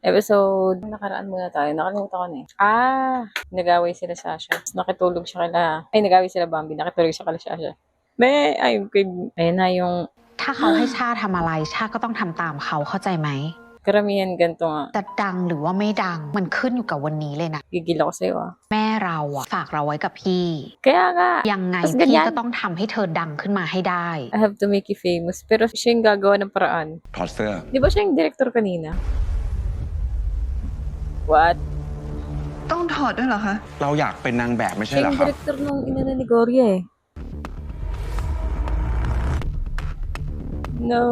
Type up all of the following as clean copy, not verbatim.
episode, nakaraan muna tayo. Nakalimutan ko na eh. Nag-away sila Sasha. Tapos nakitulog siya nag-away sila Bambi. Nakitulog siya kala Sasha. Ayun na yung ถ้าเขาให้ชาทำอะไรชาก็ต้องทำตามเขาเข้าใจไหม karamihan ganito nga. จะดังหรือว่าไม่ดังมันขึ้นอยู่กับวันนี้เลยนะ Gigil ako sa'yo ah. แม่เราอะฝากเราไว้กับพี่ Kaya nga, ยังไง tas พี่ ganyan. ก็ต้องทำให้เธอดังขึ้นมาให้ได้ I have to make you famous. Pero siya yung gagawa ng paraan. ถอดเสื้อ Di ba siya yung director kanina? What? ต้องถอดด้วยเหรอคะ เราอยากเป็นนางแบบไม่ใช่ Siya เหรอ yung ครับ director nung inana ni Gloria eh. No.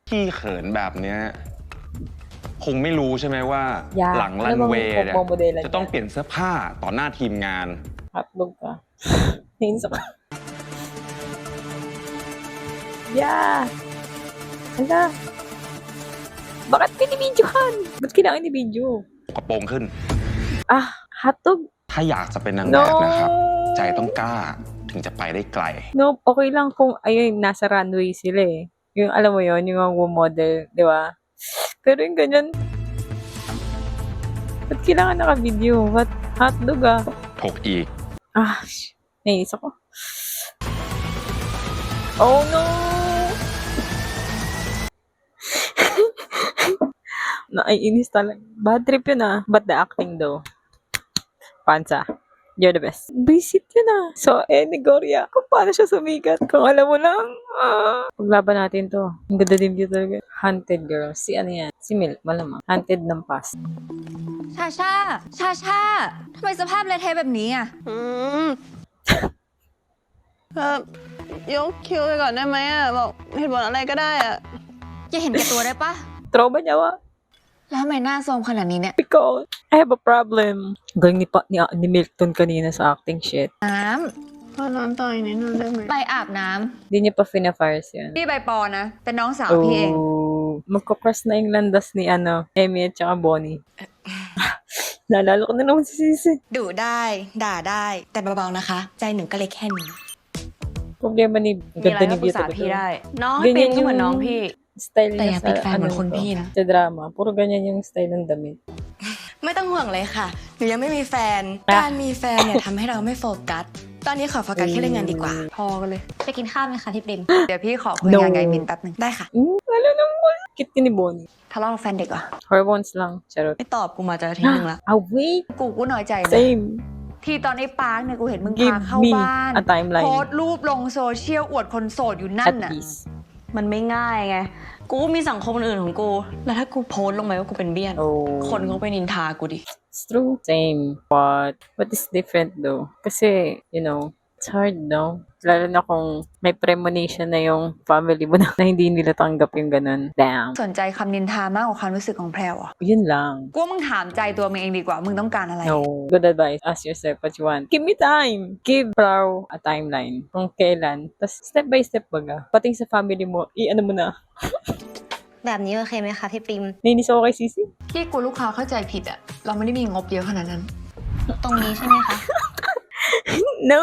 พี่เขินแบบเนี้ยคงไม่รู้ใช่ไหมว่า อย่า หลังรันเวย์เนี่ย alam mo, modelan จะต้องเปลี่ยนเสื้อผ้าต่อหน้าทีมงาน Hotdog ka. Nainis ako. Yeah. Hala. Bakit pinibidyohan? Ba't kailangan ni-video? กระโปรงขึ้น Hotdog? ถ้าอยากจะเป็นนาง No. แบบนะครับ ใจต้องกล้าถึงจะไปได้ไกล No, okay lang kung ayun, nasa runway sila eh. Yung alam mo yon, yung mga model, di ba? Pero yung ganyan, ba't kailangan naka-video? What? Hotdog ah. ถกอีก Nainis ako. Oh no! Naiinis talaga. Bad trip yun ah. But the acting though. Pansa. You're the best. Visit yun ah. So, ni Gloria, kung paano siya sumikat. Kung alam mo lang. Paglaban natin to. Ang ganda din dito talaga. Hunted girl. Si ano yan? Si Milk, malamang. Hunted ng past. ชาชาทำไมสภาพเละเทะแบบนี้อ่ะ ยกคิวไปก่อนได้ไหมอ่ะบอกเหตุผลอะไรก็ได้อ่ะ อย่าเห็นแก่ตัวได้ปะ Trauma niya wa? แล้วทำไมหน้าโทรมขนาดนี้เนี่ย Because I have a problem. Galing ni Milton kanina sa acting shit. น้ ขอน้ำต่อยนิดนึงได้ไหม ำไปอาบน้ Hindi niya pa fina-fires yan. ำพี่ใบปอนะ เป็นน้องสาวพี่เอง Magkocross na yung landas ni Emmy at saka Bonnie. Naalala ko na naman si Sisi. ดุได้ด่าได้แต่เบาๆนะคะ ใจหนึ่งก็เลยแค่นี้ Problema ni มีอะไร ganda ก็ ni ปรึก Beauty ษาพี่ได้ talaga. น้องให้เป็นก็เหมือนน้องพี่ Style แต่ niya อย่า sa ติดแฟนเหมือนคนพี่นะ sa drama. Puro ganyan yung style ng damit. ไม่ต้องห่วงเลยค่ะหนูยังไม่มีแฟน การมีแฟนเนี่ยทำให้เราไม่โฟกัส ตอนนี้ขอโฟกัสแค่เรื่องงานดีกว่า พอกันเลย ไปกินข้าวไหมคะพี่ปริม เดี๋ยวพี่ขอคุยงานกับไอ้มินแป๊บนึง ได้ค่ะ Wala naman. Cute ni Bonnie. ทะเลาะกับแฟนเด็กเหรอ Hormones lang. Charot. ไม่ตอบกูมาจะอาทิ้งนึงละ Wait. กูน้อยใจเลย Same. ที่ตอนไอ้ปาร์คเนี่ยกูเห็นมึง Give พาเข้า me บ้าน a timeline. โพสต์รูปลงโซเชียลอวดคนโสดอยู่นั่ At นน่ะ least. มันไม่ง่ายไง กูมีสังคมอื่นของกู แล้วถ้ากูโพสต์ลงไปว่ากูเป็นเบี้ยน คนเขาไปนินทากูดิ It's true. Same. But it's different though. Kasi, it's hard, no? Lalo na kung may premonition na yung family mo na hindi nila tanggap yung ganun. Damn. สนใจคำนินทามากกว่าความรู้สึกของแพรวอ่ะ Yun lang. กูว่ามึงถามใจตัวมึงเองดีกว่า มึงต้องการอะไร No. Good advice. Ask yourself what you want. Give me time. Give Pao a timeline. Kung kailan. Tapos step by step baga. Pati sa family mo, i-ano mo na. แบบนี้โอเคไหมคะพี่ปริม Nainis ako kay Sisi. ที่กูลูกค้าเข้าใจผิดอ่ะ เราไม่ได้มีงบเยอะขนาดนั้น ตรงนี้ใช่ไหมคะ No!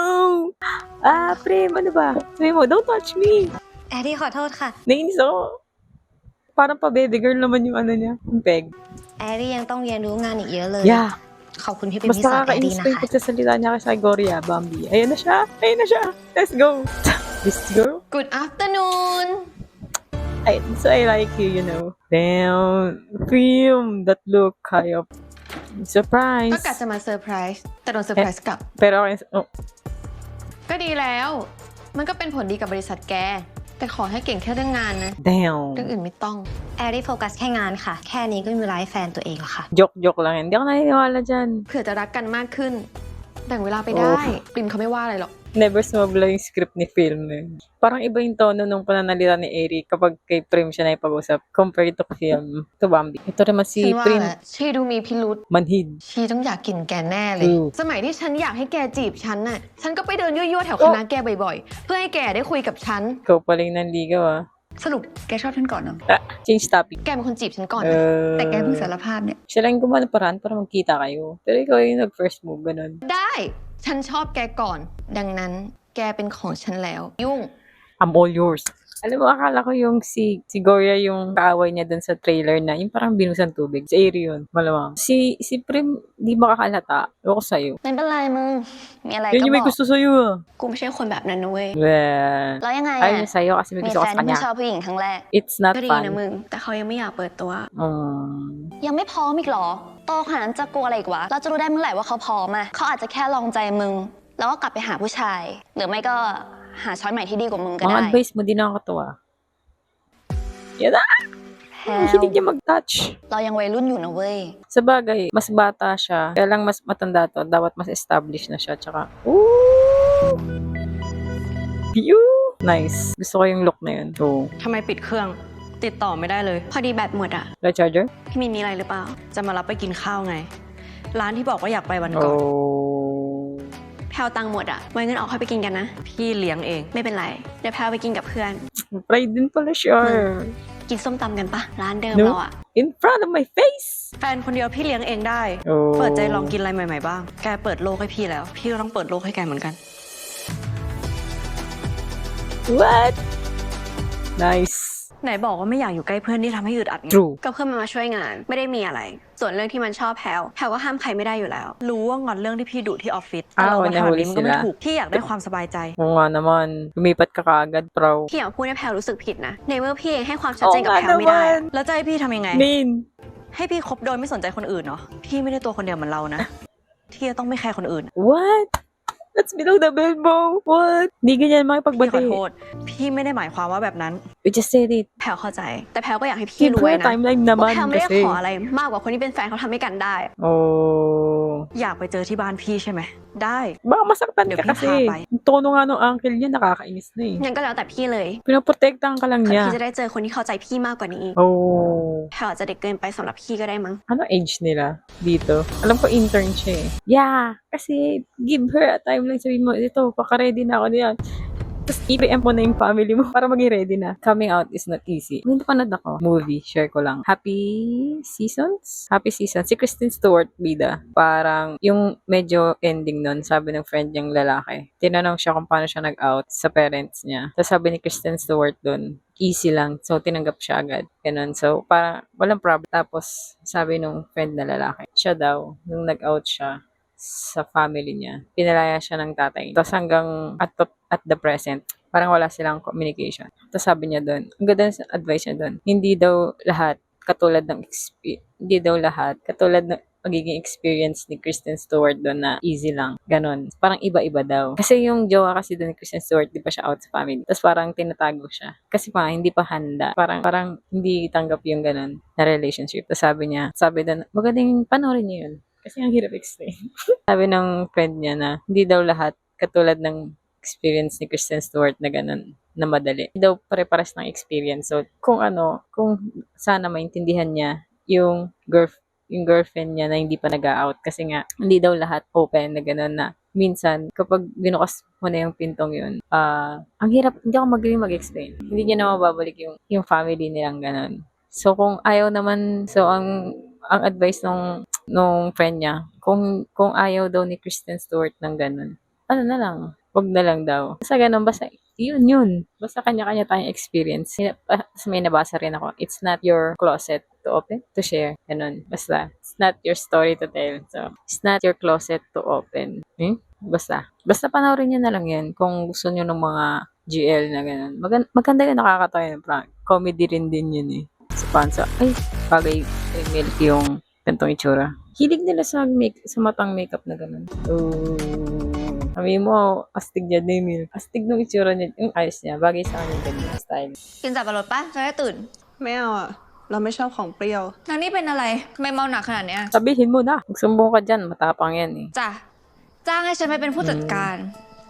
Prem, ano ba? Sabi mo, don't touch me. แอดดี้ขอโทษค่ะ Nainis ako. Parang pa baby girl naman yung ano niya. Yung peg. แอดดี้ยังต้องเรียนรู้งานอีกเยอะเลย Yeah. ขอบคุณพี่ปริม Mas ที่สอนแอดดี้ nakakainis นะ pa yung คะ pagsasalita niya kay Sagoria, Bambi. Ayan na siya. Ayan na siya. Let's go. Let's go. Good afternoon So I like you, Damn. Film. That look. Kaya. ก็ Surprise. กะจะมาเซอร์ไพรส์แต่โดนเซอร์ไพรส์กลับ Pero okay. Oh. ก็ดีแล้ว มันก็เป็นผลดีกับบริษัทแก แต่ขอให้เก่งแค่เรื่องงานนะ Damn. เรื่องอื่นไม่ต้อง แอดดี้โฟกัสแค่งานค่ะ แค่นี้ก็มีเวลาให้แฟนตัวเองแล้วค่ะ Joke lang yan. Hindi ako naniniwala dyan. เผื่อจะรักกันมากขึ้น แบ่งเวลาไปได้ ปริมเขาไม่ว่าอะไรหรอก Never sumabla yung script ni film eh. Parang iba yung tono nung pananalita ni Eric kapag kay Prim siya na ipag-usap compared to film to Bambi. Ito naman ฉั si นว่า Prim แหละชีดูมีพิรุษ manhid. ชีต้องอยากกินแกแน่เลย สมัยที่ฉันอยากให้แกจีบฉันน่ะ ฉันก็ไปเดินยั่วๆแถวคณะแกบ่อยๆ เพื่อให้แกได้คุยกับฉัน Ikaw pala yung nanligaw ah. สรุปแกชอบฉันก่อนนะ Change topic. แกเป็นคนจีบฉันก่อนนะแต่แกเพิ่งสารภาพเนี่ย Siya lang yung gumawa ng paraan para magkita kayo. Pero ikaw yung nag-first move, ganun. ได้ ฉันชอบแกก่อน ดังนั้นแกเป็นของฉันแล้ว ยุ่ง I'm all yours. Alam mo, akala ko yung si Goria yung kaaway niya dun sa trailer na yung parang binusan tubig. Si Airi yun, malamang. Si Prim, di makakalata. Ewan ko sa'yo. ไม่เป็นไรมึง มีอะไร Yun ก็ yung บ may อก gusto sa'yo ah. กูไม่ใช่คนแบบนั้นนะเว้ย Well, แล้วยังไง ayaw อะ niya sa'yo kasi may มี gusto แฟ ka น sa ที่เพิ่ง kanya. ชอบผู้หญิงครั้งแรก It's not ก็ดี fun. นะมึง แต่เขายังไม่อยากเปิดตัว ยังไม่พร้อมอีกเหรอ โตขนาดนั้นจะกลัวอะไรอีกวะ เราจะรู้ได้เมื่อไหร่ว่าเขาพร้อมอะเขาอาจจะแค่ลองใจมึง แล้วก็กลับไปหาผู้ชาย หรือไม่ก็หาช้อยใหม่ที่ดีกว่ามึงก็ Mga ได้ advice mo, di nakakatuwa. Yan na! แพลว Hindi niya mag-touch. เรายังวัยรุ่นอยู่นะเว้ย Sa bagay, mas bata siya. Kaya lang mas matanda to. Dapat mas established na siya. Tsaka, ooh! Pew! Nice. Gusto ko yung look na yun. So, ทำไมปิดเครื่อง ติดต่อไม่ได้เลย พอดีแบตหมดอะ the charger? พี่มินมีอะไรหรือเปล่า จะมารับไปกินข้าวไง ร้านที่บอกว่าอยากไปวันก่อน Oh. แพลวตังค์หมดอะไว้เงินออกค่อยไปกินกันนะ พี่เลี้ยงเอง ไม่เป็นไร เดี๋ยวแพลวไปกินกับเพื่อน Pride din pala siya. กินส้มตำกันปะร้านเดิม No. เราอะ In front of my face! แฟนคนเดียวพี่เลี้ยงเองได้ Oh. เปิดใจลองกินอะไรใหม่ๆบ้าง แกเปิดโลกให้พี่แล้ว พี่ก็ต้องเปิดโลกให้แกเหมือนกัน What? Nice. ไหนบอกว่าไม่อยากอยู่ใกล้เพื่อนที่ทำให้อึดอัดไง True. ก็เพื่อนมันมาช่วยงาน ไม่ได้มีอะไร ส่วนเรื่องที่มันชอบแพลวก็ห้ามใครไม่ได้อยู่แล้ว รู้ว่างอนเรื่องที่พี่ดุที่ออฟฟิศแต่เรามาทำแบบนี้มันก็ไม่ถูก พี่อยากได้ความสบายใจ Oo nga naman. Lumipat ka kaagad, bro. พี่อย่าพูดให้แพลวรู้สึกผิดนะ ในเมื่อพี่เองให้ความชัดเจนกับแพลวไม่ได้ แล้วจะให้พี่ทำยังไง Min. ให้พี่คบโดยไม่สนใจคนอื่นเนาะ พี่ไม่ได้ตัวคนเดียวเหมือนเรานะ ที่จะต้องไม่แคร์คนอื่น What? That's below the belt, bro. What? Di ganyan พี่ขอ makipagbati. โทษ พี่ไม่ได้หมายความว่าแบบนั้น We just said it. แพลวเข้าใจ แต่แพลวก็อยากให้พี่ Give รู้ไว้ her นะ timeline ว่า naman แพลวไม่ได้ kasi. ขออะไรมากกว่าคนที่เป็นแฟนเขาทำให้กันได้ Oh. อยากไปเจอที่บ้านพี่ใช่ไหม ได้ Baka masaktan Dio ka kasi. pinapabay. Yung tono nga nung uncle niya, nakakainis na eh. งั้นก็แล้วแต่พี่เลย Pinoprotektahan ka lang เผื่อ niya. พี่จะได้เจอคนที่เข้าใจพี่มากกว่านี้ Oh. แพลวอาจจะเด็กเกินไปสำหรับพี่ก็ได้มั้ง Ano age nila dito? Alam ko intern siya eh. Yeah, kasi give her a timeline. Sabihin mo, ito, paka-ready na ako niyan. Tapos i-PM mo na yung family mo para maging ready na. Coming out is not easy. Hindi pa ako. Movie, share ko lang. Happy Seasons? Happy Seasons. Si Kristen Stewart, bida. Parang yung medyo ending nun, sabi ng friend niyang lalaki. Tinanong siya kung paano siya nag-out sa parents niya. Tapos sabi ni Kristen Stewart dun, easy lang. So, tinanggap siya agad. Ganun. So, parang walang problem. Tapos, sabi nung friend na lalaki, siya daw, nung nag-out siya sa family niya, pinalaya siya ng tatay. Tapos hanggang at the present, parang wala silang communication. Tapos sabi niya doon, ang ganda ng advice niya doon, hindi daw lahat katulad ng magiging experience ni Kristen Stewart doon na easy lang. Ganon. Parang iba-iba daw. Kasi yung jowa kasi doon ni Kristen Stewart, di pa siya out sa family. Tapos parang tinatago siya. Kasi hindi pa handa. Parang hindi tanggap yung ganon na relationship. Tapos sabi doon, magandang panoorin niyo yun. Kasi ang hirap explain. Sabi ng friend niya na hindi daw lahat katulad ng experience ni Kristen Stewart na ganun, na madali. Hindi daw pare-pares ng experience. So, kung sana maintindihan niya yung girlfriend niya na hindi pa nag-out. Kasi nga, hindi daw lahat open na ganun na minsan, kapag binukas mo na yung pintong yun, ang hirap, hindi ako magaling mag-explain. Hindi niya na mababalik yung family nilang ganun. So, kung ayaw naman, ang advice nung friend niya, kung ayaw daw ni Kristen Stewart ng ganun, ano na lang, wag na lang daw. Basta ganun, basta yun. Basta kanya-kanya tayong experience. May nabasa rin ako, it's not your closet to open, to share. Ganun. Basta, it's not your story to tell. So, it's not your closet to open. Basta panoorin niyo na lang yan kung gusto niyo ng mga GL na ganun. Maganda yun, nakakatawa yun. Comedy rin din yun eh. Sa pansa, ay, bagay milk yung gantong itsura. Hilig nila sa matang makeup na ganun. Sabi mo, astig niya din milk. Astig nung itsura niya, yung ayos niya. Bagay sa kanya ganyan style. กินสับปะรดปะจะได้ตื่น ไม่เอาอะเราไม่ชอบของเปรี้ยว แล้วนี่เป็นอะไรทำไมเมาหนักขนาดเนี้ย Sabihin mo na. Magsumbong ka dyan. Matapang yan eh. จ้ะจ้างให้ฉันไปเป็นผู้จัดการ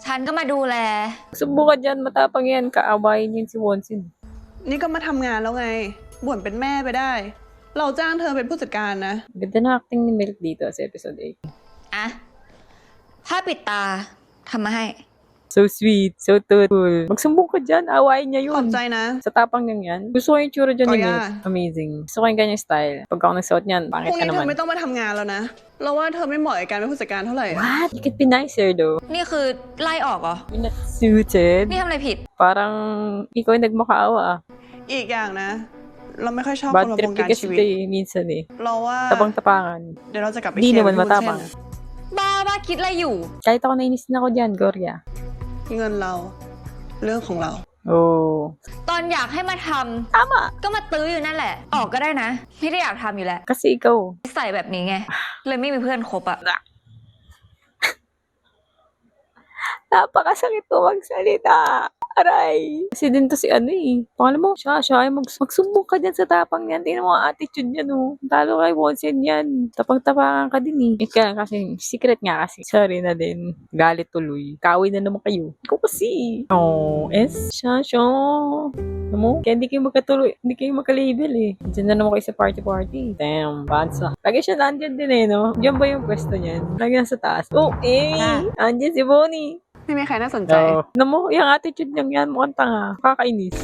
ฉันก็มาดูแล Magsumbong ka dyan. Matapang yan. Kaawayin yun si Wonsin. นี่ก็มาทำงานแล้วไง บ่นเป็นแม่ไปได้ เราจ้างเธอเป็นผู้จัดการนะ Ganda na acting ni Milk dito sa episode 8. อ่ะผ้าปิดตาทำมาให้ So sweet, so thoughtful. Magsumbong ka dyan, awayin niyaขอบ yun. ใจนะ Sa tapang niyang yan. Gusto ko yung tsura dyan ni Kuya. Milk. Amazing. Gusto ko yung ganyang style. Pagka ako nagsuot niyan, พ pangit รุ่ง ka นี้เธอ naman. ไม่ต้องมาทำงานแล้วนะ เราว่าเธอไม่เหมาะกับการเป็นผู้จัดการเท่าไหร่อะ What? You could be nicer though. นี่คือไล่ออกเหรอ You're not suited. นี่ทำอะไรผิด Parang ikaw yung nagmakaawa ah. อีกอย่างนะ เราไม่ค่อยชอบคน Bad มาบ trip ง ka การ kasi ชีวิต ito eh, minsan eh. เราว่า Tapang-tapangan. เดี๋ยวเราจะกลับไป Di เคลียร์ naman กับพี่วุ้นเส้น matapang. บ้าคิดอะไรอยู่ Kahit ako nainis na ako dyan, Gloria. เงินเรา เรื่องของเรา Oh. ตอนอยากให้มาท Tama. ำก็มาตื้ออยู่นั่นแหละ ออกก็ได้นะ ไม่ได้อยากทำอยู่แล้ว Kasi ikaw. นิสัยแบบนี้ไง เลยไม่มีเพื่อนคบอะ Napakasakit mo magsalita. Aray. Kasi din to si ano eh. Pangalan mo, siya ay magsumbong ka dyan sa tapang yan. Tingnan mo ang attitude niya no. Talo kay Wonsen yan. Tapang-tapangan ka din eh. Kaya kasi, secret nga kasi. Sorry na din. Galit tuloy. Kaway na naman kayo. Ikaw kasi. Oh, siya. Ano mo? Kaya hindi kayo magkatuloy. Hindi kayo magka-label eh. Diyan na naman kayo sa party-party. Damn, bansa. Lagi siya nandyan din eh, no? Diyan ba yung pwesto niyan? Lagi nasa taas. Oh, andyan si Bonnie. ไม่มีใครน่าสนใจ Oh. Alam mo, yung attitude niyang yan, mukhang tanga. Kakainis.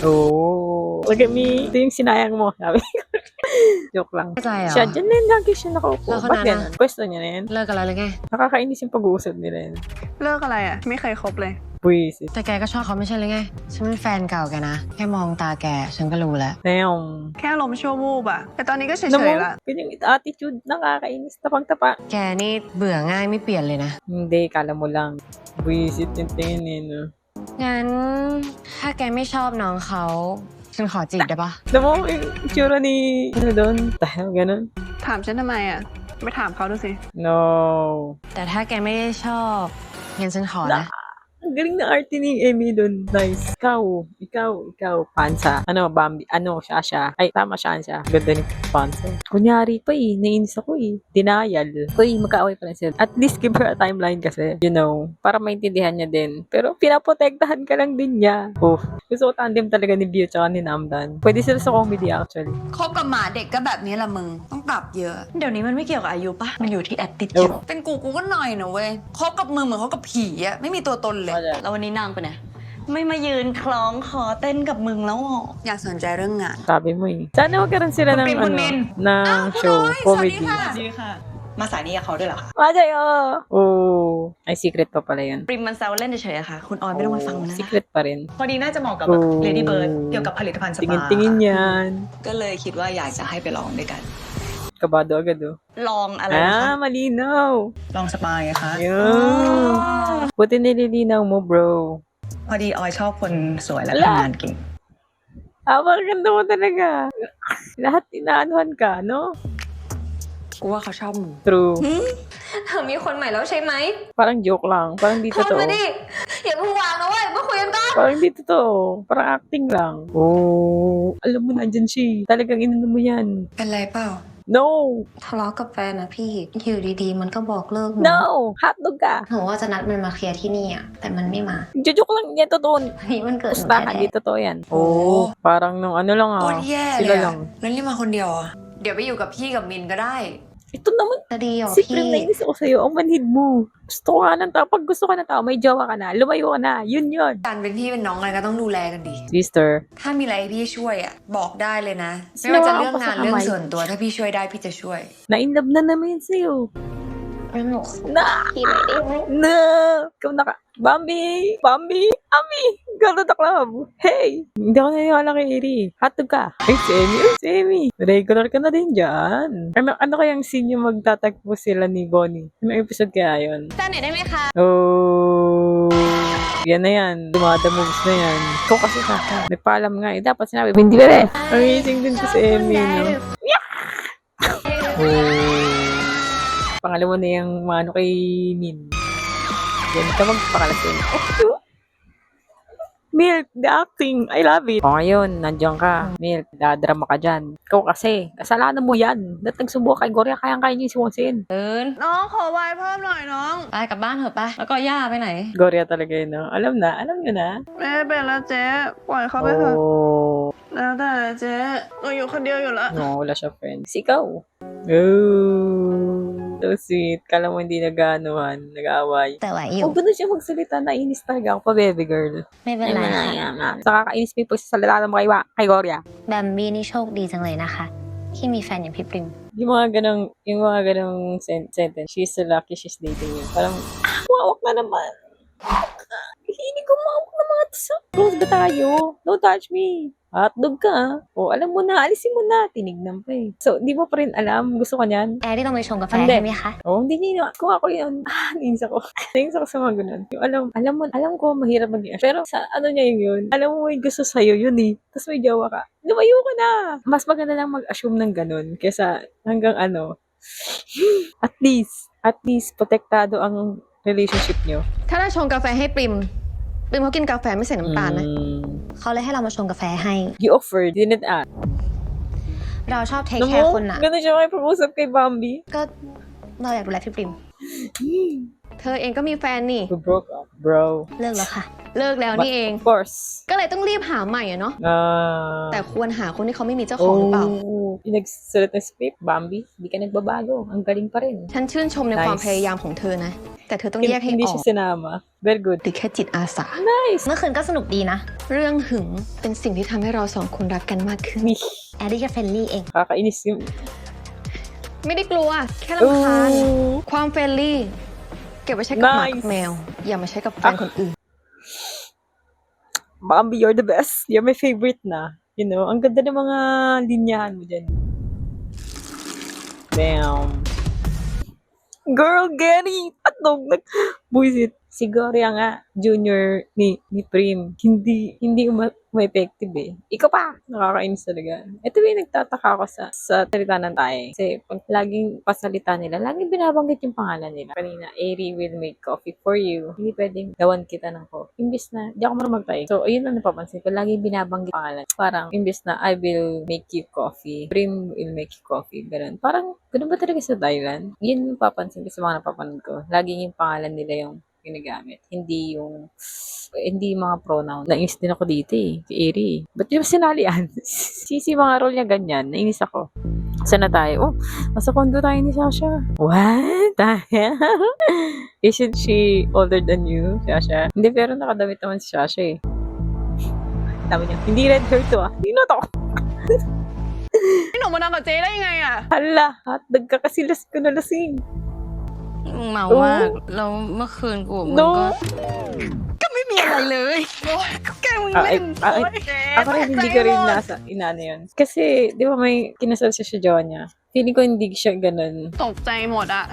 Oh. Look at me. Ito yung sinayang mo. Sabi ko. Joke lang. เข้าใจเหรอ Siya, dyan na yun. Lagi siya nakaupo. Baka Ba't na- ganun? Pwesto niya na yan. เลิกกันแล้วหรือไง Nakakainis yung pag-uusap nila yan. เลิกอะไรอ่ะ ไม่เคยคบเลย Buisit. แต่แกก็ชอบเขาไม่ใช่หรือไง ฉันเป็นแฟนเก่าแกนะ แค่มองตาแก ฉันก็รู้แล้ว Damn. แค่ลมณ์ชั่ววูบอ่ะ แต่ตอนนี้ก็เฉ Alam ย mo, ๆละ yun yung attitude. Nakakainis. Tapang-tapa. แกนี่เบื่อง่ายไม่เปลี่ยนเลยนะ Hindi, kala mo lang. Buisit yung tingin eh, no? งั้นถ้าแกไม่ชอบน้องเขา ฉันขอจีบได้ปะ Alam mo, yung itsura ni... Ano doon? Tayo, ganun. ถามฉันทำไมอ่ะ ไปถามเขาดูสิ No. แต่ถ้าแกไม่ได้ชอบงั้นฉันขอนะ Ang galing na arte ni Emmy doon. Nice. Ikaw, Pansa. Ano, Bambi. Ano, Shasha. Ay, tama, siya. Ganda ni Pansa. Kunyari pa eh. Nainis ako eh. Denial. Uy, magkaaway pa rin sila. At least give her a timeline kasi. You know, para maintindihan niya din. Pero pinaprotektahan ka lang din niya. Oh, gusto ko tandem talaga ni Bio tsaka ni Namdan. Pwede sila sa comedy actually. คบกับหมาเด็กก็แบบนี้ละมึง ต้องปรับเยอะ เดี๋ยวนี้มันไม่เกี่ยวกับอายุปะมันอยู่ที่ attitude เป็นกูก็หน่อยนะเว้ย คบกับมึงเหมือนคบกับผีอะไม่มีตัวตนเลย แล้ววันนี้นางไปไหนไม่มายืนคล้องคอเต้นกับมึงแล้วอ่ะ อยากสนใจเรื่องงาน Sabi mo eh. Sana magkaroon sila ng Kun Min. ng show. สวัสดี Comedy. ค่ะ ดีค่ะ มาสายนี้กับเขาด้วยเหรอคะ Majay, oh. Ay, secret pa pala yun. ปริมมันแซวเล่นเฉยๆอะค่ะ คุณออยไม่ต้องไปฟังมันนะ Secret pa rin. พอดีน่าจะเหมาะกับแบบ Oh. Lady Bird เกี่ยวกับผลิตภัณฑ์สปา Tingin-tingin yan. ก็เลยคิดว่าอยากจะให้ไปลองด้วยกัน Kabado agad oh. ลองอะไรนะคะ Ah, malinaw. ลองสปาไงคะ Yun. Buti nililinaw mo, bro. พอดีออยชอบคนสวยและ Ala. ทำงานเก่ง Ang ganda mo talaga. Lahat inaanuhan ka, no? กูว่าเขาชอบมึง True. เธอมีคนใหม่แล้วใช่ไหม Parang joke lang. Parang di พูด totoo. มาดิ อย่าเพิ่งวางนะเว้ย มาคุยกันก่อน Parang di totoo. Parang acting lang. Oh, alam mo nandyan siya. Talagang inano mo yan. เป็นไรเปล่า No! ทะเลาะกับแฟนนะพี่ อยู่ดีๆ มันก็บอกเลิกหนู No! Hotdog ka! หนูว่าจะนัดมันมาเคลียร์ที่นี่อ่ะ แต่มันไม่มา Joke lang yan, totoo. อันนี้มันเกิดหนู Pustahan, แท้ di totoo yan. Oh, parang nung ano lang โค ah. ตรแย่เล Sila ยอะ lang. แล้วนี่มาคนเดียวอะเดี๋ยวไปอยู่กับพี่กับมินก็ได้ Ito naman, ๆจะดีเหรอ secret พี่ na inis ako sa'yo. Ang manhid mo. Gusto ko nga ng tao. Pag gusto ka ng tao, may jowa ka na. Lumayo ka na. Yun yun. การเป็นพี่เป็นน้องอะไรก็ต้องดูแลกันดี Sister. ถ้ามีอะไรให้พี่ช่วยอะบอกได้เลยนะ ไม่ว่าจะเรื่องงานเรื่องส่วนตัว ถ้าพี่ช่วยได้พี่จะช่วย Na-inlove na naman yan sa'yo. แล้วหนู Na! พี่ไม่ได้ไหม Na! Ikaw naka... Bambi! Ami! Go to the club! Hey! Hindi ako naniniwala kay Eri. Hotdog ka. Ay, si Emmy. Ay, si Emmy. Regular ka na din dyan. Ano kayang scene yung magtatagpo sila ni Bonnie? Anong episode kaya yun? จ้าไหนได้ไหมคะ Oh... Yan na yan. Dumada moves na yan. Ikaw kasi Sasha. May paalam nga eh. Dapat sinabi, hindi ba rin? Amazing din to si Emmy, no? Oh... Pangalawa na yung mga ano kay Min. Yan ka magpakalasin. Oh, Milk, the acting. I love it. O ngayon, nandiyan ka. Milk, dadrama ka dyan. Ikaw kasi, kasalanan mo yan. Dapat nagsubukan kay Gloria, kayang-kaya niyo si Wonsin. เอิน น้องขอไวน์เพิ่มหน่อยน้อง ไปกลับบ้านเถอะไปแล้วก็ย่าไปไหน Gloria talaga yun, no? Alam nyo na. แม่เป็นแล้วเจ๊ ปล่อยเขาไปเถอะ Oh, แล้วแต่เจ๊หนูอยู่คนเดียวอยู่แล้ว no, wala siya friends. Ikaw. Oh. So sweet. Kala mo hindi nag-anuhan, nag-aaway. แต่ไหวอ Kung ยู่ ganun siya magsalita, nainis talaga ako pa, baby girl. ไม่เป็นไรค่ะ Sa kakainis mo yung pagsasalita ng mga iwa kay Gloria. แบมบี้นี่โชคดีจังเลยนะคะ ที่มีแฟนอย่างพี่ปริม Yung mga ganong sentence, she's so lucky she's dating you. Parang, wawak na naman. Hindi ko mawak na mga tisa. Close ba tayo? Don't touch me. Hotdog ka. O, alam mo na, alisin mo na. Tinignan pa eh. So, di mo pa rin alam. Gusto ko niyan. แอร์ที่ต้องไปชงกาแฟ Hindi. ใช่ไหมคะ Oh, hindi niya. Kung ako yun, nainis ako. Nainis ako sa mga ganun. Yung alam ko, mahirap mag pero sa ano niya yun, alam mo may gusto sa'yo yun eh. Tapos may jowa ka. Lumayo ka na. Mas maganda lang mag-assume ng ganun kesa hanggang ano. At least, protektado ang relationship niyo. ถ้าได้ชงกาแฟให้ปริมเขากินกาแฟไม่ใส่น้ำตาลนะ เขาเลยให้เรามาชงกาแฟให้ You offered, didn't ask. เราชอบเทค Alam แคร์ mo, คนน่ะ ganun siya makipag-usap kay Bambi. ก็เราอยากดูแลพี่ปริม เธอเองก็มีแฟนนี่ We broke up, bro. เลิกแล้วค่ะ เลิกแล้วนี่เอง Of course. ก็เลยต้องรีบหาใหม่อะเนาะ แต่ Ah. ควรหาคนที่เขาไม่มีเจ้าของหรือเปล่า Yung nagsulat ng script, Bambi, hindi ka nagbabago. Ang galing pa rin. ฉันชื่นชมในความ Nice. พยายามของเธอนะ แต่เธอต้องแยกให้ Hindi ออ siya ก sinama. Very good. หรือแค่จิตอาสา Nice. เมื่อคืนก็สนุกดีนะ เรื่องหึงเป็นสิ่งที่ทำให้เราสองคนรักกันมากขึ้น Me. แอร์ที่แค่เฟรนลี่เอง Kakainis yung... ไม่ได้กลัว แค่รำคาญ Ooh. ความเฟรนลี่ เก็บไว้ใช้กับหมา Nice. กับแมว อย่ามาใช้กับแฟนคนอื่น Bambi, you're the best. You're my favorite na. You know, ang ganda ng mga linyahan mo dyan. Damn. Girl, Gary! Atog, buisit. Si Gloria nga, junior ni Prim. Hindi ma-effective eh. Ikaw pa! Nakakainis talaga. Ito yung nagtataka ako sa salita ng tayo. Kasi pag laging pasalita nila, laging binabanggit yung pangalan nila. Kanina, Airy will make coffee for you. Hindi pwedeng gawan kita ng coffee. Imbis na, di ako marunong magtayo. So, ayun ang napapansin ko. Laging binabanggit pangalan. Parang, imbis na, I will make you coffee. Prim will make you coffee. Ganun. Parang, ganun ba talaga sa Thailand? Yun yung papansin ko sa mga napapanood ko. Laging yung pangalan nila yung ginagamit. Hindi yung mga pronoun. Nainis din ako dito eh. Si Eri. Ba't yung sinalian? Sisi mga role niya ganyan. Nainis ako. Saan na tayo? Oh, nasa condo tayo ni Sasha. What? Isn't she older than you, Sasha? Hindi, pero nakadamit naman si Sasha eh. Tama niya. Hindi red hair to ah. Sino to? พี่หนูมานอนกับเจ๊ได้ยังไงอะ Hala, hotdog ka kasi lasing ko na lasing. เมามากแล้วเมื่อคืนกูมึงก็ No! ก็ไม่มีอะไรเลยโอ๊ยก็แกมึงเล่น Ako rin hindi ko rin nasa inano yun. Kasi, di ba may kinasal siya sa jowa niya? Feeling ko hindi siya ganun. ตกใจหมดอะ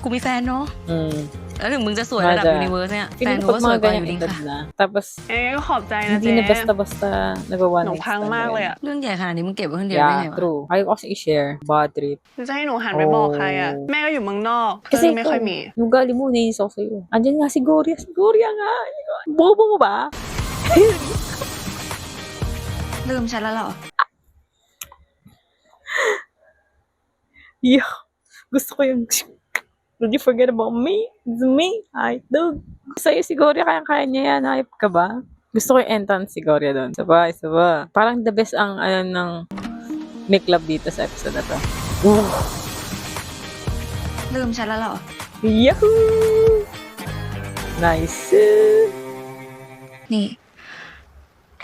กูมีแฟนเนาะ Mm. แล้วถึงมึงจะสวยระดับ Mada. ยูนิเวิร์สเนี่ย แฟน Feeling กู ko ก็ pag สวย mga กว่าอยู่ ganyang ดี edad ค่ะ na. Tapos, เอ๊ก็ขอบใจนะ hindi เจ๊ na basta-basta nagawa หนู next พัง time มาก na เลย yun. อะ เรื่องใหญ่ขนาดนี้มึงเก็บไว้คนเดียวได้ไง Yeah, วะ true. Ayaw ko kasi i-share. Bad trip. จะให้หนูหันไปบอกใครอะแม่ก็อยู่เมืองนอกเพื่อนไม่ค่อยมี yung gali mo, nainis ako sa'yo. Andyan nga si Gloria. Si Gloria nga. Bobo mo ba? ลืมฉันแล้วเหรอ Yeah. Gusto ko yung... Did you forget about me? It's me. Ay, dude. Sa'yo si Gloria, kaya niya yan. Hype ka ba? Gusto ko yung entrance si Gloria doon. Isa ba? Parang the best ang ng make love dito sa episode na to. Ooh. ลืมฉันแล้วเหรอ Yahoo! Nice. นี่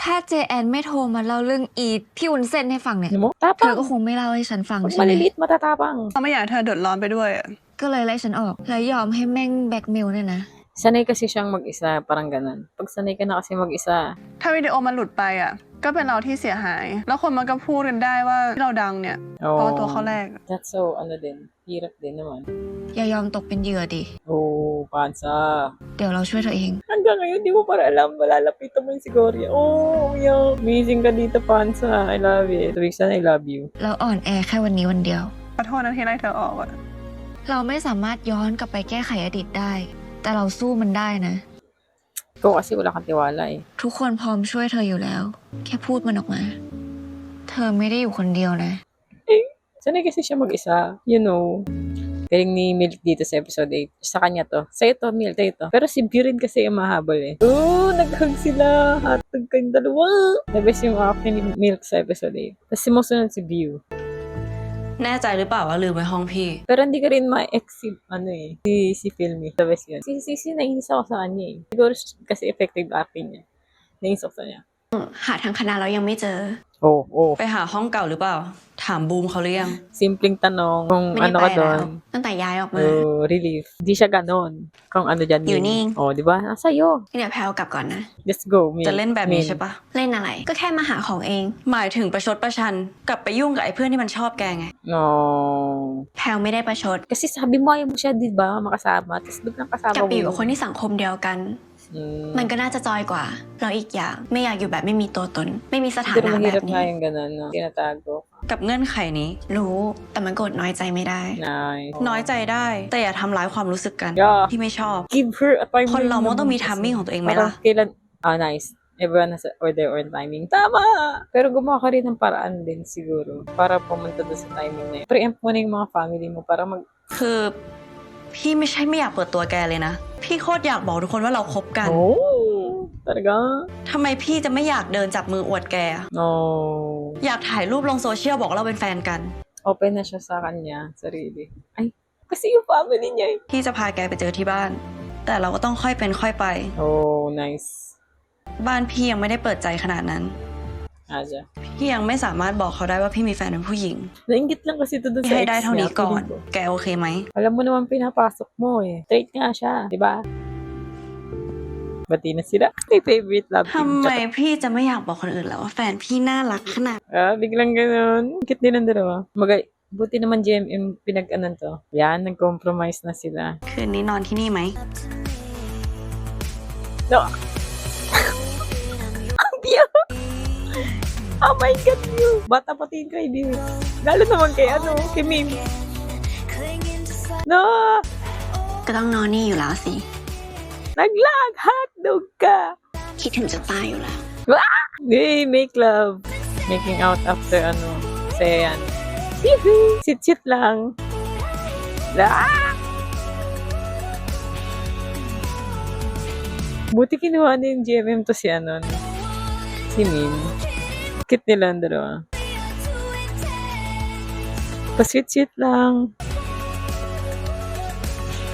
ถ้าเจแอนไม่โทรมาเล่าเรื่องอีพี่วุ้นเส้นให้ฟังเนี่ย Ano mo? เธอก็ Tapang. คงไม่เล่าให้ฉันฟัง Pag ใช่ไหม malilit, matatapang. เขาไม่อยากให้เธอเดือดร้อนไปด้วยอะ ก็เลยไล่ฉันออก แล้วยอมให้แม่งแบล็กเมลเนี่ยนะ Sanay kasi siyang mag-isa, parang ganun. Pag sanay ka na kasi mag-isa, ถ้าวิดีโอมันหลุดไปอะก็เป็นเราที่เสียหาย แล้วคนมันก็พูดกันได้ว่าที่เราดังเนี่ยเพราะว่าตัวเขาแรก that's so, din, hirap din naman. อย่ายอมตกเป็นเหยื่อดิ Oh, Pansa. เดี๋ยวเราช่วยเธอเอง Hanggang ngayon, di mo para alam, malalapitan mo yung si Gloria. Oh, yeah. Amazing ka dito, Pansa. I love it. 2 weeks na, I love you. เราอ่อนแอแค่วันนี้วันเดียว ขอโทษนะที่ไล่เธอออกอะ เราไม่สามารถย้อนกลับไปแก้ไขอดีตได้ แต่เราสู้มันได้นะ Ikaw kasi wala kang tiwala eh. ทุกคนพร้อมช่วยเธออยู่แล้ว แค่พูดมันออกมา เธอไม่ได้อยู่คนเดียวนะ Sanay kasi siya mag-isa. You know. Galing ni Milk dito sa episode 8. Sa kanya to. Sa'yo to, Milk. Sa'yo to. Pero si Bew rin kasi yung mahabol eh. Oo, nag-hug sila. Hotdog kayong dalawa. The best yung acting ni Milk sa episode 8. Tapos sumusunod si Bew. แน่ใจหรือเปล่าว่าลืมไว้ห้องพี่ Pero hindi ka rin ma-exit, ano eh, si Filmy. The best yun. Si nainis ako sa kanya eh. Siguro kasi effective acting niya. Nainis ako sa niya. หาทางคณะแล้วยังไม่เจอ Oh. ไปหาห้องเก่าหรือเปล่า ถามบูมเขาหรือยัง Simpleng tanong kung ไม่ได้ ano ไป ka แล้ว doon. ตั้งแต่ย้ายออกมา Relief. Di siya ganon. Kung ano dyan. Yun Min. eh. Oh, di ba? Sa'yo. เดี๋ยวแพลวกลับก่อนนะ Let's go, Min. จะเล่นแบบนี้ Min. ใช่ปะ เล่นอะไร ก็แค่มาหาของเอง หมายถึงประชดประชัน กลับไปยุ่งกับไอ้เพื่อนที่มันชอบแกไง Oh. แพลวไม่ได้ประชด Kasi sabi mo ayaw mo siya, di ba? Makasama. Tapos biglang กลั kasama บ mo. ไปอยู่กับคนที่สังคมเดียวกัน มันก็น่าจะจอยกว่า แล้วอีกอย่างไม่อยากอยู่แบบไม่มีตัวตน ไม่มีสถา Pero นะแบ mahirap บ nga นี้ yung ganon, no? Tinatago. กับเงื่อนไขนี้ รู้แต่มันกดน้อยใจไม่ได้ Nice. น้อยใจได้ แต่อย่าทำร้ายความรู้สึกกัน Yeah. ที่ไม่ชอบ Give her a time. คนเรามันต้องมี naman timing ของตัวเองไหม Parang ล่ะ kailan, nice. Everyone has their own timing. Tama! Pero gumawa ka rin ng paraan din siguro para pumunta doon sa timing na yun. Preempt mo na yung mga family mo para mag... คือพี่ไม่ใช่ไม่อยากเปิดตัวแกเลยนะ พี่โคตรอยากบอกทุกคนว่าเราคบกัน Oh! Talaga? ทำไมพี่จะไม่อยากเดินจับมืออวดแก No. อยากถ่ายรูปลงโซเชียลบอกเราเป็นแฟนกัน Open na siya sa kanya, sarili. Ay, kasi yung family niya eh. พี่จะพาแกไปเจอที่บ้าน แต่เราก็ต้องค่อยเป็นค่อยไป Oh, nice. บ้านพี่ยังไม่ได้เปิดใจขนาดนั้น Aja. พี่ยังไม่สามารถบอกเขาได้ว่าพี่มีแฟนเป็นผู้หญิง Nainggit lang kasi ito dun sa ให้ ex ได้เท่านี้ niya, ก่อน feeling ko. แกโอเคไหม Alam mo naman pinapasok mo eh. Straight nga siya, di ba? Bati na sila. May favorite love team. ทำไมพี่จะไม่อยากบอกคนอื่นแล้วว่าแฟนพี่น่ารักขนาด Biglang ganun. Kit din ang dalawa. Magay, buti naman GMM pinag-anan to. Yan, nag-compromise na sila. คืนนี้นอนที่นี่ไหม No! Ang biyo! Oh my God, Biyo! Bata pati kay Biyo. Lalo naman kay kay Mim. No! ก็ต้องนอนนี่อยู่แล้วสิ Naglag! Hotdog ka! คิดถึงจะตายอยู่แล้ว Hey, make love. Making out after Seyan. Hihi! Sit-sit lang. Ah! Buti kinuha na yung GMM to si si Min. Cute nila ang dalawa. Pa-sweet-sweet lang.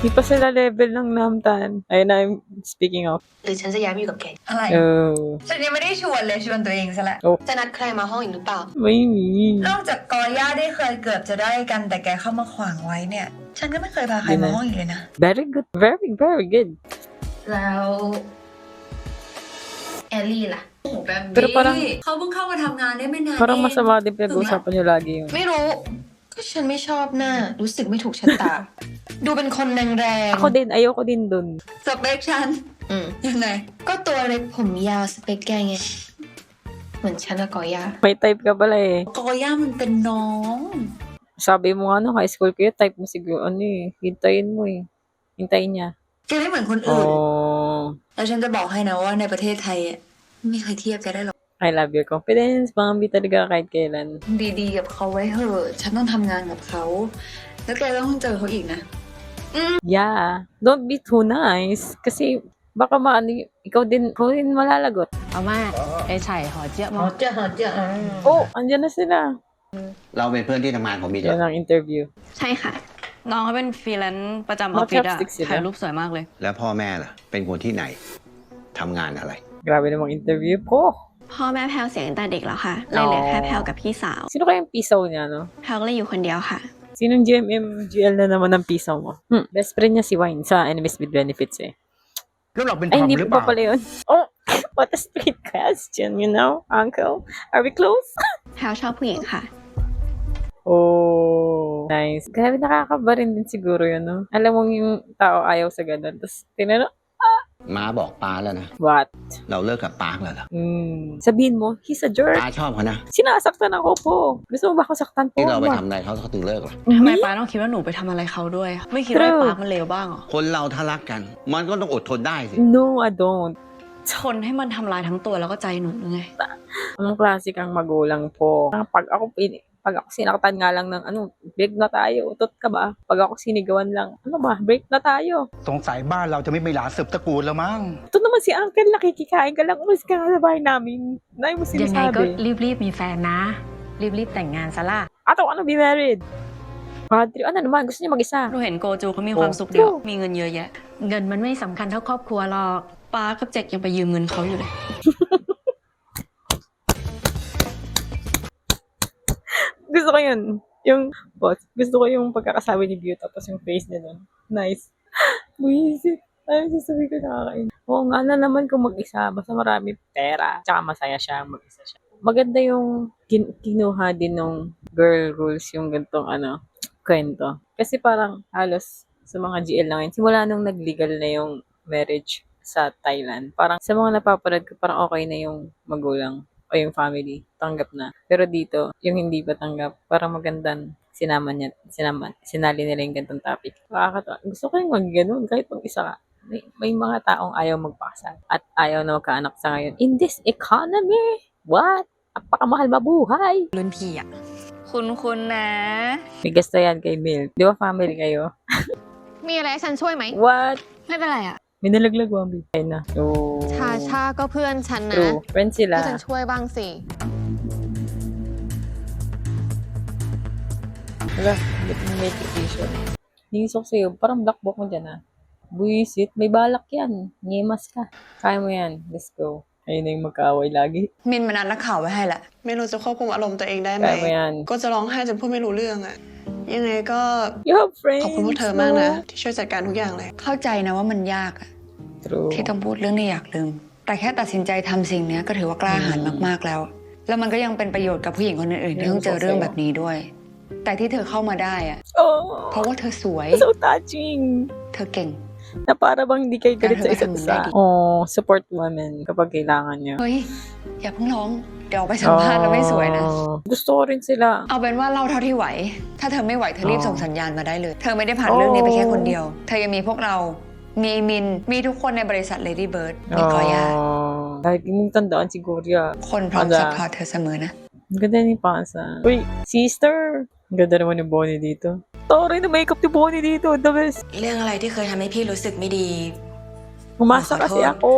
Di pa sila level ng namtan. Ayun na, I'm speaking of. หรือฉันจะย้ายไปอยู่กับแก อะไร Oh. ฉันยังไม่ได้ชวนเลยชวนตัวเองซะแหละ จะนัดใครมาห้องอีกหรือเปล่า ไม่มี นอกจากกอย่าได้เคยเกือบจะได้กันแต่แกเข้ามาขวางไว้เนี่ย ฉันก็ไม่เคยพาใครมาห้องอีกเลยนะ Very good. Very, very good. แล้วแอลลี่ล่ะ โอ้โหแบบ Pero นี้ parang, เขาเพิ่งเข้ามาทำงานได้ไม่นาน parang เอง masama din pinag-uusapan nyo lagi yun. ไม่รู้ ก็ฉันไม่ชอบหน้า รู้สึกไม่ถูกชะตา ดูเป็นคนแรง Ako din, ayoko din dun. สเปคฉัน ๆอืม ยังไง ก็ตัวเล็กผมยาวสเปคแกไง เหมือนฉันกับกอย่า May type ka pala eh. กอย่ามันเป็นน้อง Sabi mo high school kayo, type mo siguro, hintayin mo eh. Hintayin niya. แกไม่เหมือนคนอื่น Oh, แล้วฉันจะบอกให้นะว่าในประเทศไทยอะไม่มีใครเทียบแกได้หรอก I love your confidence. Bambi talaga kahit kailan. ดีๆกับเขาไว้เถอะฉันต้องทำงานกับเขา แล้วแกต้องเจอเขาอีกนะ Yeah. Don't be too nice. Kasi baka ikaw din malalagot. เอามาไอ้ไฉหอเจี๊ยบมา Oh, andyan na sila. เราเป็นเพื่อนที่ทำงานของบีเด Yan ang interview. ใช่ค่ะ น้องเขาเป็นฟรีแลนซ์ประจำออฟฟิศอะ chopsticks sila. ถ่ายรูปสวยมากเลย แล้วพ่อแม่ล่ะ เป็นคนที่ไหนทำงานอะไร Grabe namang interview po. พ่อแม่แพลวเสียตั้งแต่เด็กแล้วค่ะ เลยเหลือแค่แพลวกับพี่สาว Sino kayang pisaw niya, no? แพลวก็เลยอยู่คนเดียวค่ะ Sinong GMM GL na naman ang pisaw mo? Best friend niya si Wine sa Enemies with Benefits eh. แล้วเราเป็น Ay, ทอม hindi หรือ pa เปล่า pala yun. Oh, what a straight question, uncle. Are we close? แพลวชอบผู้หญิงค่ะ Oh, nice. Grabe, nakakaba rin din siguro yun, no? Alam mo yung tao ayaw sa ganun. Tapos, tinanong, ม้าบอกป้าแล้วนะ what? เราเลิกกับป้าแล้วเหรอ Sabihin mo, he's a jerk. ป้าชอบเขานะ Sinasaktan ako po. Gusto mo ba ako saktan po? ที่เราไป What? ทำอะไรเขาถึงเลิกล่ะ ทำไมป้าต้องคิดว่าหนูไปทำอะไรเขาด้วย ไม่คิดว่าไอ้ป้ามันเลวบ้างเหรอ คนเราถ้ารักกัน มันก็ต้องอดทนได้สิ No, I don't. ชนให้มันทำลายทั้งตัวแล้วก็ใจหนูไง Anong klase kang magulang po? Pag ako sinaktan nga lang ng break na tayo. Utot ka ba? Pag ako sinigawan lang, break na tayo. สงสัยบ้านเราจะไม่มีหลานสืบตระกูลแล้วมั้ง Ito naman si Uncle, nakikikain ka lang. Umalis ka nga sa bahay namin. Nay mo ยังไงก็ sinasabi. รีบๆมีแฟนนะ รีบๆแต่งงานซะล่ะ I don't wanna be married. Bad trip. Ano naman? Gusto niya mag-isa. หนูเห็นโกจูเขามีความสุขเดียว มีเงินเยอะแยะ เงินมันไม่สำคัญเท่าครอบครัวหรอก ป้ากับเจ็กยังไปยืมเงินเขาอยู่เลย Gusto ko yun. Yung, boss, gusto ko yung pagkakasabi ni View tapos yung face niya nun. Nice. Buisit. Ay, sasabi ko nakakain. Oo nga na naman kung mag-isa. Basta marami pera. Tsaka masaya siya. Mag-isa siya. Maganda yung kinuha din ng girl rules yung gantong kwento. Kasi parang halos sa mga GL na ngayon, simula nung nag-legal na yung marriage sa Thailand, parang sa mga napapanood ko, parang okay na yung magulang o yung family, tanggap na. Pero dito, yung hindi pa tanggap, parang magandang sinali nila yung gantong topic. Nakakatawa. Gusto ko yung mag-ganon, kahit pag isa ka. May mga taong ayaw magpakasal at ayaw na magkaanak sa ngayon. In this economy, what? Napakamahal mabuhay. รุ่นพี่อะ คุณนะ May gusto yan kay Mil. Di ba family kayo? มีอะไรให้ฉันช่วยไหม What? ไม่เป็นไรอะ May nalaglag, Wambi. Ay na. Oh. ชาชาก็เพื่อนฉันนะ True. Friends ให้ sila. ฉันช่วยบ้างสิ Wala. May petition. Nisok sa'yo. Parang black book mo dyan, Buisit. May balak yan. Nyemas ka. Kaya mo yan. Let's go. Ayun na yung magkaaway lagi. มินมานัดนักข่าวไว้ให้ละ ไม่รู้จะควบคุมอารมณ์ตัวเองได้ไหม Kaya mo yan. ก็จะร้องไห้จนพูดไม่รู้เรื่องอะยังไงก็ You have friends. ขอบคุณพวกเธอมากนะ ที่ช่วยจัดการทุกอย่างเลย เข้าใจนะว่ามันยากอะ True. ที่ต้องพูดเรื่องที่อยากลืม แต่แค่ตัดสินใจทำสิ่งเนี้ยก็ถือว่ากล้าหาญมากๆแล้ว แล้วมันก็ยังเป็นประโยชน์กับผู้หญิงคนอื่นๆที่ต้องเจอเรื่องแบบนี้ด้วย แต่ที่เธอเข้ามาได้อะ Oh. เพราะว่าเธอสวย So touching. เธอเก่ง Na para bang hindi kayo galit sa Kaya isa't naman isa. ready. Oh, support women kapag kailangan niya. เฮ้ย อย่าเพิ่งร้อง เดี๋ยวออกไปสัมภาษณ์แล้วไม่สวยนะ Oh. Gusto ko rin sila. เอาเป็นว่าเล่าเท่าที่ไหว ถ้าเธอไม่ไหวเธอรีบส่งสัญญาณมาได้เลย เธอไม่ได้ผ่านเรื่องนี้ไปแค่คนเดียว เธอยังมีพวกเรา มีมิน มีทุกคนในบริษัท Lady Bird มีกอย่า Lagi mong tandaan si Gloria. คนพร้อม Ada. ซัพพอร์ตเธอเสมอนะ Ang ganda ni Pansa. Uy, sister! Ang ganda naman ni Bonnie dito. Tore na makeup ni Bonnie dito. The best. เรื่องอะไรที่เคยทำให้พี่รู้สึกไม่ดี Umasa kasi ako.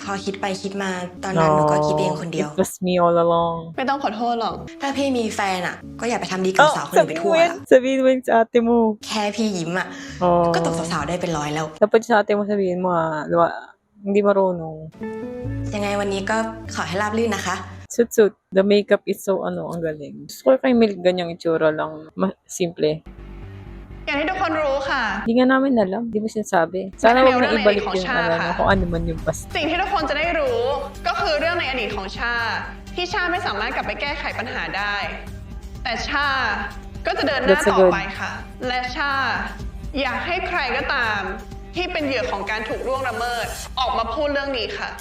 พอคิดไปคิดมาตอนนั้นหนูก็คิดเองคนเดียว It was me all along. ไม่ต้องขอโทษหรอก ถ้าพี่มีแฟนอ่ะ ก็อย่าไปทำดีกับสาวคนอื่นไปทั่วละ Sabihin mo yun sa ate mo. แค่พี่ยิ้มอ่ะ Oh. ก็ตกสาวๆได้เป็นร้อยแล้ว Dapat sa ate mo sabihin mo hindi marunong. ยังไงวันนี้ก็ขอให้ราบรื่นนะคะ Sut-sut. The makeup is so ang galing. Gusto ko kay Milk ganyang itsura lang. Simple. อย่างที่ทุกคนรู้ค่ะ Hindi nga namin alam. Hindi mo sinasabi. Sana wag na ibalik yung kung ano man yung past. สิ่งที่ทุกคนจะได้รู้ก็คือเรื่องในอดีตของชา ที่ชาไม่สามารถกลับไปแก้ไขปัญหาได้ แต่ชาก็จะเดินหน้าต่อไปค่ะ และชาอยากให้ใครก็ตามที่เป็นเหยื่อของการถูกล่วงละเมิดออกมาพูดเรื่องนี้ค่ะ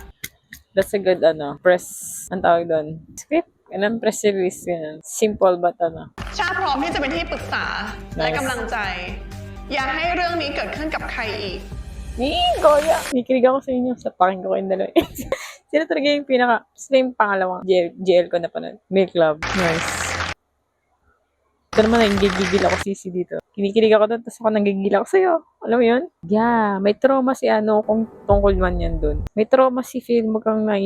That's a good press. Ang tawag doon? Script? Ganun, press release. Ganun. Simple but ชาพร้อมที่จะเป็นที่ปรึกษา Nice. และกำลังใจ อย่าให้เรื่องนี้เกิดขึ้นกับใครอีก Goya! Nikinig ako sa inyo. Sa paking ko kayong dalawa. Sino talaga yung sino yung pangalawang GL ko na panood? Milk Love. Nice. Ito naman, nanggigigil ako sisi dito. Kinikilig ako doon, tapos ako nanggigil ako sa'yo. Alam mo yun? Yeah, may trauma si kung tungkol man yan doon. May trauma si Phil, mukhang na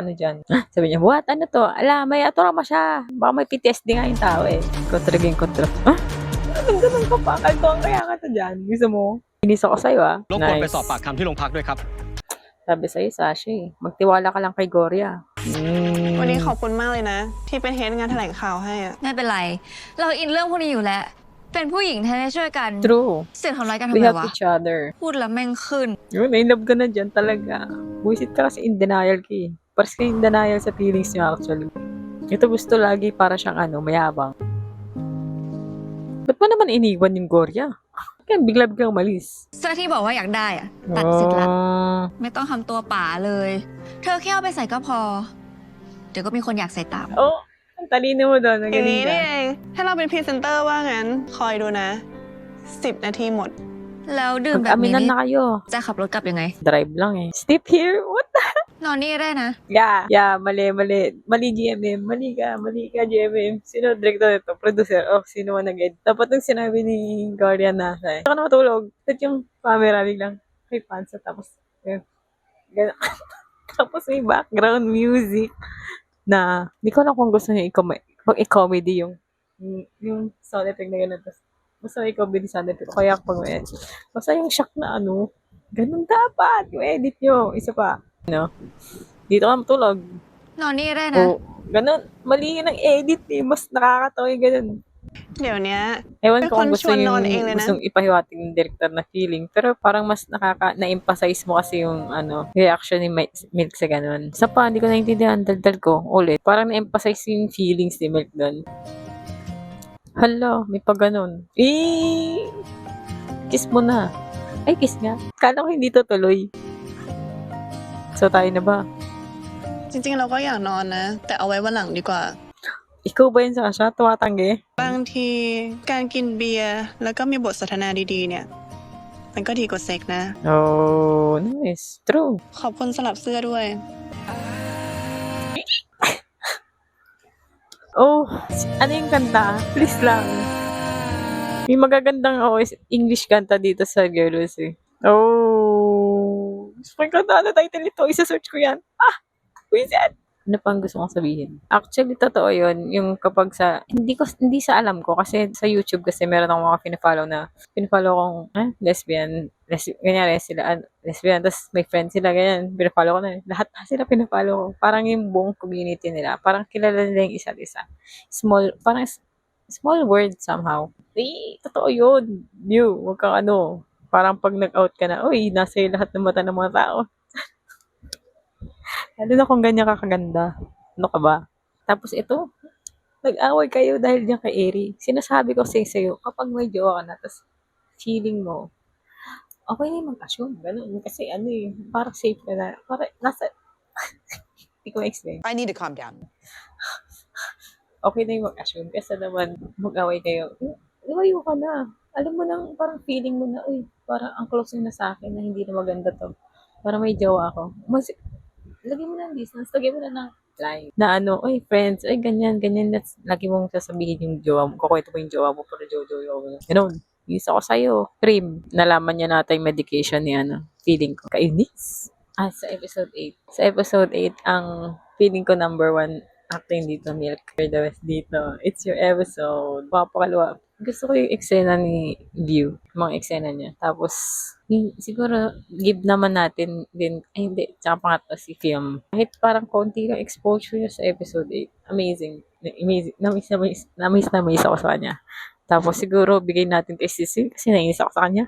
dyan. Sabi niya, what? Ano to? Ala, may trauma siya. Baka may PTSD nga yung tao Kontra game kontra. Anong ganun ka pa? Kaltuang kaya ka to dyan. Gusto mo? Inis ako sa'yoรบกวนไปสอบปากคำที่โรงพักด้วยครับ Sabi sa'yo, Sashi, magtiwala ka lang kay Gloria. วันนี้ขอบคุณมากเลยนะ ที่เป็นเฮดงานแถลงข่าวให้อะ ไม่เป็นไร เราอินเรื่องพวกนี้อยู่แล้ว เป็นผู้หญิงแท้ๆช่วยกัน True. เสียงทำร้ายกันทำ We ไม help วะ each other. พูดแล้วแม่งขึ้น Yun, in-love ka na dyan talaga. Buisit ka kasi in denial ka Paras ka in denial sa feelings niya actually. Ito gusto lagi para siyang mayabang. Ba't mo naman iniwan yung Gloria? Kaya bigla-biglang umalis. เสื้อที่บอกว่าอยากได้อะตัดเสร็จละ ไม่ต้องทำตัวป๋าเลย เธอแค่เอาไปใส่ก็พอ เดี๋ยวก็มีคนอยากใส่ตาม Oh, ang talino mo doon. Ang อย่าง galing นี้ ka. นี่เอง ถ้าเราเป็นพรีเซนเตอร์ว่างั้น คอยดูนะ 10 นาทีหมด แล้วดื่มแบบนี้ Mag-aminan na kayo. จะขับรถกลับยังไง Drive lang Sleep here? What the? นอนนี่ได้นะ Yeah, mali. Mali GMM. Mali ka GMM. Sino director nito? Producer. Sino man nag-edit. Dapat nung sinabi ni Guardian na siya. Saka na matulog. Tapos yung camera biglang may pansa. Tapos, gano'n. Tapos may background music na, hindi ko alam kung gusto niya i-comedy yung Yung sound effect na gano'n. Tapos, basta may comedy sound effect. Kaya pag may, basta yung shock na ano, ganun dapat. Yung edit nyo. Isa pa. No? Dito ka matulog. นอนนี่ได้นะ O, ganun. Mali yun ang edit eh. Mas nakakatawa yung ganun. เดี๋ยวเนี้ย Ewan เป็น ko คน kung ช gusto วนน yung อนเองเลยนะ gustong ipahiwatig ng director na feeling. Pero parang mas na-emphasize mo kasi yung reaction ni Milk sa ganun. Sa pa, hindi ko naintindihan. Daldal ko. Ulit. Parang na-emphasize yung feelings ni Milk doon. Hala, may pa ganun. Kiss mo na. Ay, kiss nga. Kala ko hindi to tuloy. So, tayo na ba? จริงๆเราก็อยากนอนนะ แต่เอาไว้วันหลังดีกว่า Ikaw ba yun, Sasha? Tumatanggi? บางทีการกินเบียร์แล้วก็มีบทสนทนาดีๆเนี่ย มันก็ดีกว่าเซ็กนะ Oh, nice. True. ขอบคุณสลับเสื้อด้วย Oh, ano yung kanta? Please lang. May magagandang English kanta dito sa Girls eh. Oh, gusto ko yung kanta na title nito. Isa-search ko yan. Wizard! Ano pang gusto kong sabihin? Actually, totoo yun. Yung kapag hindi sa alam ko. Kasi sa YouTube kasi meron akong mga pinafollow kong lesbian. Ganyan sila, lesbian. Tapos may friends sila, ganyan. Pinafollow ko na. Lahat na sila pinafollow ko. Parang yung buong community nila. Parang kilala nila yung isa't isa. Parang small word somehow. Totoo yun. Huwag kang parang pag nag-out ka na, uy, nasa lahat ng mata ng mga tao. Lalo na kung ganyan kakaganda. Ano ka ba? Tapos ito, nag-away kayo dahil diyan kay Eri. Sinasabi ko sa'yo, kapag may jowa ka na, tapos feeling mo, okay na yung mag-assume. Ganun. Kasi parang safe ka na. Parang nasa, hindi ko explain. I need to calm down. Okay na yung mag-assume. Kasi naman, mag-away kayo. Iwayo ka na. Alam mo nang, parang feeling mo na, uy, parang ang close na sa akin na hindi na maganda to. Parang may jowa ako. Lagyan mo na ng distance, lagyan mo na ng line. Na uy, friends, ay, ganyan. Lagi mong sasabihin yung jowa mo. Kukwento mo yung jowa mo, pero jowa mo. Ganun. Isa ko sa'yo. Cream. Nalaman niya natin yung medication ni feeling ko. Kainis. Sa episode 8. Sa episode 8, ang feeling ko number 1 acting dito, Milk. You're the best dito. It's your episode. Papakalawa. Gusto ko yung eksena ni View. Mga eksena niya. Tapos, siguro, give naman natin din, hindi, tsaka pangatlo si Film. Kahit parang konti lang exposure niya sa episode 8. Amazing. Namiss ako sa kanya. Tapos, siguro, bigay natin kay Sisi kasi nainis ako sa kanya.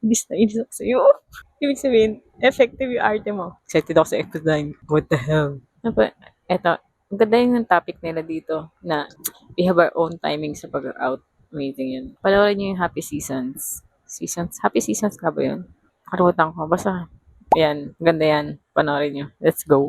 Inis ako sa iyo. Ibig sabihin, effective yung arte mo. Excited ako sa episode 9. What the hell? Eto, ang ganda yung topic nila dito na we have our own timing sa pag-out. Amazing yun. Panoorin niyo yung Happy Seasons. Happy Seasons ka ba yun? Nakalimutan ko. Basta, yan. Ganda yan. Panoorin niyo. Let's go.